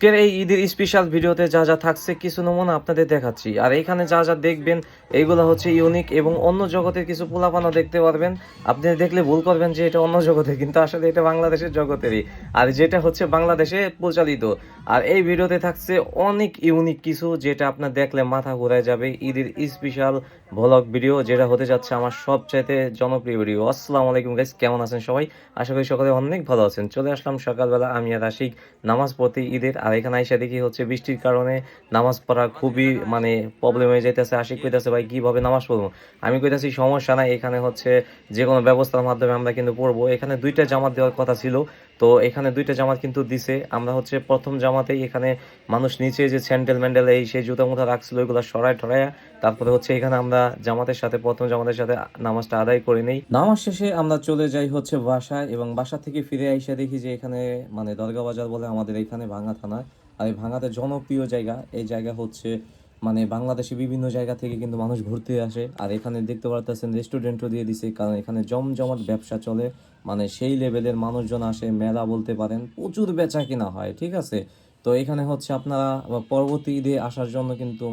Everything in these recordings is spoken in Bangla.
আজকের এই ঈদের স্পেশাল ভিডিওতে যা যা থাকছে কিছু নমুনা আপনাদের দেখাচ্ছি। আর এখানে যা যা দেখবেন এইগুলো হচ্ছে ইউনিক এবং অন্য জগতের কিছু পোলাপানও দেখতে পারবেন। আপনি দেখলে ভুল করবেন যে এটা অন্য জগতের, কিন্তু আসলে এটা বাংলাদেশের জগতেরই, আর যেটা হচ্ছে বাংলাদেশে প্রচালিত। আর এই ভিডিওতে থাকছে অনেক ইউনিক কিছু, যেটা আপনার দেখলে মাথা ঘুরায় যাবে। ঈদের স্পেশাল ভ্লগ ভিডিও, যেটা হতে যাচ্ছে আমার সবচাইতে জনপ্রিয় ভিডিও। আসসালামু আলাইকুম গাইস, কেমন আছেন সবাই? আশা করি সকালে অনেক ভালো আছেন। চলে আসলাম সকালবেলা, আমি আর আশিক নামাজ পড়তে ঈদের। আর এখানে আইসা দেখি হচ্ছে বৃষ্টির কারণে নামাজ পড়া খুবই প্রবলেম হয়ে যাইতেছে। আশিক কইতাছে ভাই কিভাবে নামাজ পড়বো? আমি কইতাছি সমস্যা নাই, এখানে হচ্ছে যে কোনো ব্যবস্থার মাধ্যমে আমরা কিন্তু পড়বো। এখানে দুইটা জামাত দেওয়ার কথা ছিল, তো এখানে দুইটা জামাত কিন্তু দিছে। আমরা হচ্ছে প্রথম জামাতেই এখানে মানুষ নিচে যে স্যান্ডেল ম্যান্ডেল এই সেই জুতা মুতা রাখছিল, ওইগুলো সরায় টরায় তারপরে হচ্ছে এখানে আমরা প্রথম জামাতের সাথে নামাজটা আদায় করে নেই। নামাজ শেষে আমরা চলে যাই হচ্ছে বাসায়, এবং বাসা থেকে ফিরে আইসা দেখি যে এখানে দরগা বাজার বলে আমাদের এখানে ভাঙা থানায়। আর এই ভাঙাতে জনপ্রিয় জায়গা, এই জায়গা হচ্ছে বাংলাদেশে বিভিন্ন জায়গা থেকে কিন্তু মানুষ ঘুরতে আসে। আর এখানে দেখতে পারতেছেন রেস্টুরেন্টও দিয়ে দিছে, কারণ এখানে জমজমাট ব্যবসা চলে, সেই লেভেলের মানুষজন আসে। মেলা বলতে পারেন, প্রচুর বেচা কিনা হয়, ঠিক আছে। তো এখানে হচ্ছে আপনারা পরবর্তী ঈদে আসার জন্য কিন্তু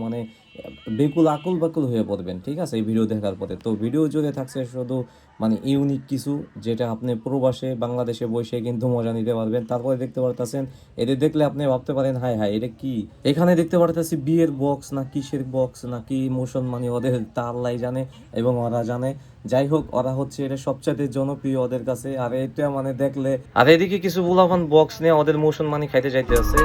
বেকুল আকুল বাকুল হয়ে পড়বেন, ঠিক আছে, এই ভিডিও দেখার পরে। তো ভিডিও জুড়ে থাকছে শুধু ইউনিক কিছু, যেটা আপনি প্রবাসে বাংলাদেশে বসে কিন্তু মজা নিতে পারবেন। তারপরে দেখতে পারতেছেন, এদের দেখলে আপনি ভাবতে পারেন হাই হাই এটা কি। এখানে দেখতে পারতেছি বিয়ের বক্স না কিসের বক্স না কি মুসলমানি, ওদের তা আল্লাহ জানে এবং ওরা জানে। যাই হোক, ওরা হচ্ছে এটা সবচেয়ে জনপ্রিয় ওদের কাছে। আর এটা দেখলে, আর এদিকে কিছু বুলাবান বক্স নিয়ে ওদের মুসলমানি খাইতে যাইতে আছে।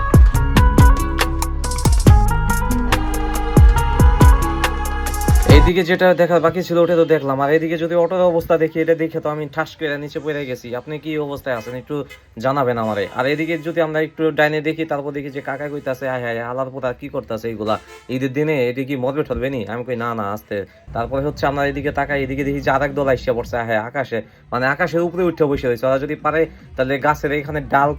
এইদিকে যেটা দেখার বাকি ছিল ওটা তো দেখলাম। আর এদিকে যদি অটোর অবস্থা দেখি, এটা দেখে তো আমি ঠাস করে নিচে পড়ে গেছি। আপনি কি অবস্থায় আছেন একটু জানাবেন আমারে। আর এদিকে যদি আমরা একটু ডাইনে দেখি, তারপর দেখি যে কাকা কইতাছে হায় হায় আলার পোতা কি করতেছে এইগুলা ঈদের দিনে, এটি কি মরবে ঠরবে নি? আমি কই না না আসতে। তারপরে হচ্ছে আমরা এদিকে তাকাই, এদিকে দেখি যে আরেক দল আইসা পড়ছে হ্যাঁ আকাশে, আকাশের উপরে উঠে বসে রয়েছে। ওরা যদি পারে তাহলে গাছের এখানে ডাল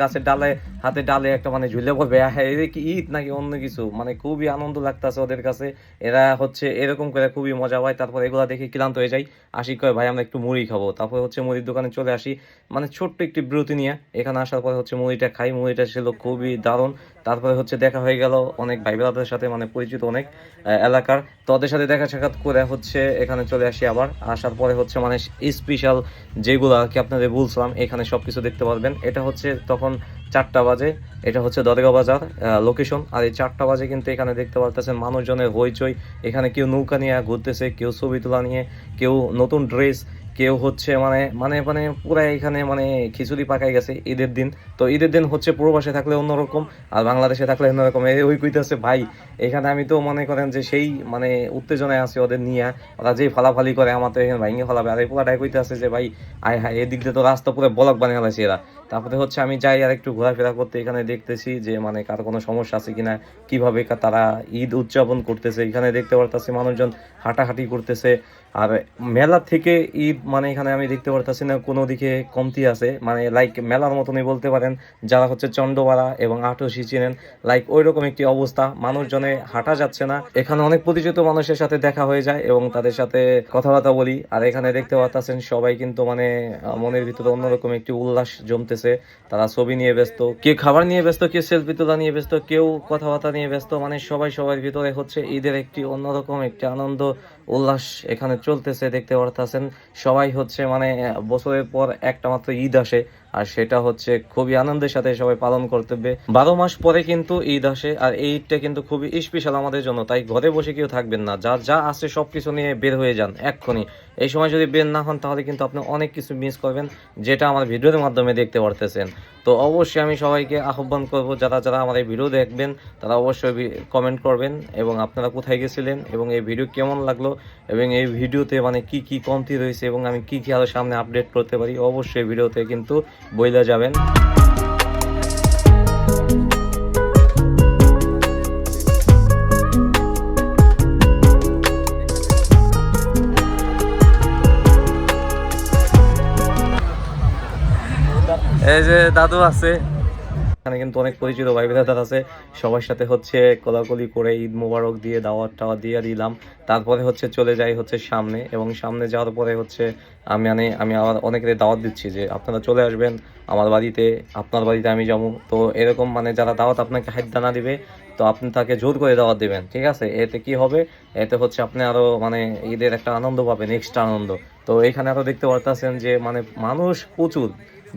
গাছের ডালে হাতে ডালে একটা ঝুলে পড়বে। হ্যাঁ এটা কি ঈদ নাকি অন্য কিছু? খুবই আনন্দ লাগতেছে ওদের কাছে। এরা হচ্ছে এরকম করে খুবই মজা হয়। তারপর এগুলা দেখে ক্লান্ত হয়ে যাই। আশিক কয় ভাই আমরা একটু মুড়ি খাবো। তারপর হচ্ছে মুড়ির দোকানে চলে আসি, ছোট্ট একটি বিরতি নিয়ে। এখানে আসার পরে হচ্ছে মুড়িটা খাই, মুড়িটা ছিল খুবই দারুণ। তারপরে হচ্ছে দেখা হয়ে গেল অনেক ভাই ব্রাদারের সাথে, পরিচিত অনেক এলাকার। তো ওদের সাথে দেখা সাক্ষাৎ করে হচ্ছে এখানে চলে আসি। আবার আসার পরে হচ্ছে স্পেশাল যেগুলো আর কি আপনাদের বলছিলাম, এখানে সবকিছু দেখতে পারবেন। এটা হচ্ছে তখন 4টা বাজে, এটা হচ্ছে দরগা বাজার লোকেশন। আর এই 4টা বাজে কিন্তু এখানে দেখতে পারতেছেন মানুষজনের হইচই। এখানে কেউ নৌকা নিয়ে ঘুরতেছে, কেউ ছবি তোলা নিয়ে, কেউ নতুন ড্রেস, কেউ হচ্ছে পুরো এখানে খিচুড়ি পাকাই গেছে ঈদের দিন। তো ঈদের দিন হচ্ছে প্রবাসে থাকলে অন্যরকম, আর বাংলাদেশে থাকলে অন্যরকম। ওই কইতেছে ভাই এখানে আমি তো মনে করেন যে সেই উত্তেজনায় আছে ওদের নিয়ে। ওরা যেই ফালাফালি করে আমার তো এখানে ভাঙে ফেলাবে। আর এই পুরাটাই কইতেছে যে ভাই আয় হায় এদিক দিয়ে তো রাস্তা পুরো ব্লক বানিয়ে ফেলাইছে এরা। তারপরে হচ্ছে আমি যাই আর একটু ঘোরাফেরা করতে, এখানে দেখতেছি যে কার কোনো সমস্যা আছে কিনা, কিভাবে তারা ঈদ উদযাপন করতেছে। এখানে দেখতে পারতেছি মানুষজন হাঁটাহাঁটি করতেছে। আর মেলা থেকে ঈদ এখানে আমি দেখতে পারতেছি না কোনো দিকে কমতি আছে, লাইক মেলার মতনই বলতে পারেন। যারা হচ্ছে চন্দ্রপাড়া এবং আটশি চিনেন, লাইক ওই রকম একটি অবস্থা। মানুষজনে হাঁটা যাচ্ছে না। এখানে অনেক পরিচিত মানুষের সাথে দেখা হয়ে যায় এবং তাদের সাথে কথাবার্তা বলি। আর এখানে দেখতে পাচ্ছেন সবাই কিন্তু মনের ভিতরে অন্যরকম একটি উল্লাস জমতেছে। তারা ছবি নিয়ে ব্যস্ত, কেউ খাবার নিয়ে ব্যস্ত, কেউ সেলফি তোলা নিয়ে ব্যস্ত, কেউ কথাবার্তা নিয়ে ব্যস্ত। সবাই সবার ভিতরে হচ্ছে ঈদের একটি অন্যরকম একটি আনন্দ উল্লাস এখানে চলতেছে। দেখতে পারতেছেন সবাই হচ্ছে বছরের পর একটা মাত্র ঈদ আসে, আর সেটা হচ্ছে খুবই আনন্দের সাথে সবাই পালন করতে হবে। 12 মাস পরে কিন্তু ঈদ আসে, আর এই ঈদটা কিন্তু খুবই স্পেশাল আমাদের জন্য। তাই ঘরে বসে কেউ থাকবেন না, যা যা আছে সবকিছু নিয়ে বের হয়ে যান এক্ষুনি। এই সময় যদি বের না হন তাহলে কিন্তু আপনি অনেক কিছু মিস করবেন, যেটা আমার ভিডিওর মাধ্যমে দেখতে পারতেছেন। তো অবশ্যই আমি সবাইকে আহ্বান করব, যারা যারা আমার এই ভিডিও দেখবেন তারা অবশ্যই কমেন্ট করবেন, এবং আপনারা কোথায় গেছিলেন এবং এই ভিডিও কেমন লাগলো, এবং এই ভিডিওতে কি কি কমতি রয়েছে এবং আমি কি কি আরো সামনে আপডেট করতে পারি, অবশ্যই ভিডিওতে কিন্তু বইলা যাবেন। এই যে দাদু আছে, এখানে এখানে কিন্তু অনেক পরিচিত ভাই ব্রাদার আছে, সবার সাথে হচ্ছে কোলাকুলি করে ঈদ মোবারক দিয়ে দাওয়াত টাওয়াত দিয়ে দিলাম। তারপরে হচ্ছে চলে যাই হচ্ছে সামনে, এবং সামনে যাওয়ার পরে হচ্ছে আমি আবার অনেকের দাওয়াত দিচ্ছি যে আপনারা চলে আসবেন আমার বাড়িতে, আপনার বাড়িতে আমি যাবো। তো এরকম মানে যারা দাওয়াত আপনাকে হাতদানা দিবে, তো আপনি তাকে জোর করে দাওয়াত দিবেন, ঠিক আছে? এতে কি হবে, এতে হচ্ছে আপনি আরো মানে ঈদের একটা আনন্দ পাবেন, এক্সট্রা আনন্দ। তো এখানে আরো দেখতে পারতেছেন যে মানে মানুষ প্রচুর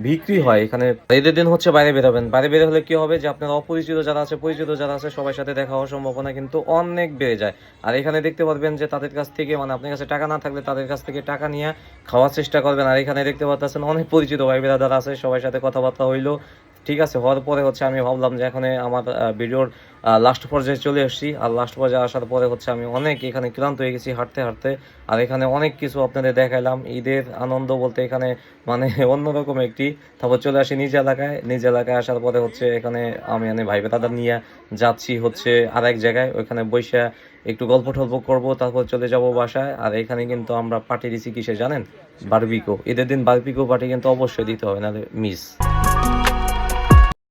বিক্রি হয় এখানে। ঈদের দিন হচ্ছে বাইরে বেরোবেন, বাইরে বের হলে কি হবে যে আপনার অপরিচিত যারা আছে, পরিচিত যারা আছে, সবার সাথে দেখা হওয়ার সম্ভাবনা কিন্তু অনেক বেড়ে যায়। আর এখানে দেখতে পারবেন যে তাদের কাছ থেকে মানে আপনার কাছে টাকা না থাকলে তাদের কাছ থেকে টাকা নিয়ে খাওয়ার চেষ্টা করবেন। আর এখানে দেখতে পাচ্ছেন অনেক পরিচিত ভাই ব্রাদার আছে, সবার সাথে কথাবার্তা হইলো, ঠিক আছে। হওয়ার পরে হচ্ছে আমি ভাবলাম যে এখানে আমার ভিডিওর লাস্ট পর্যায়ে চলে এসেছি। আর লাস্ট পর্যায়ে আসার পরে হচ্ছে আমি অনেক এখানে ক্লান্ত হয়ে গেছি হাঁটতে হাঁটতে। আর এখানে অনেক কিছু আপনাদের দেখাইলাম, ঈদের আনন্দ বলতে এখানে মানে অন্যরকম একটি। তারপর চলে আসি নিজ এলাকায়, নিজ এলাকায় আসার পরে হচ্ছে এখানে আমি ভাই ব্রাদার নিয়ে যাচ্ছি হচ্ছে আরেক জায়গায়, ওইখানে বসে একটু গল্প টল্প করবো, তারপর চলে যাব বাসায়। আর এখানে কিন্তু আমরা পার্টি দিছি কিসে জানেন? বারবিকিউ। ঈদের দিন বারবিকিউ পার্টি কিন্তু অবশ্যই দিতে হবে, নাহলে মিস।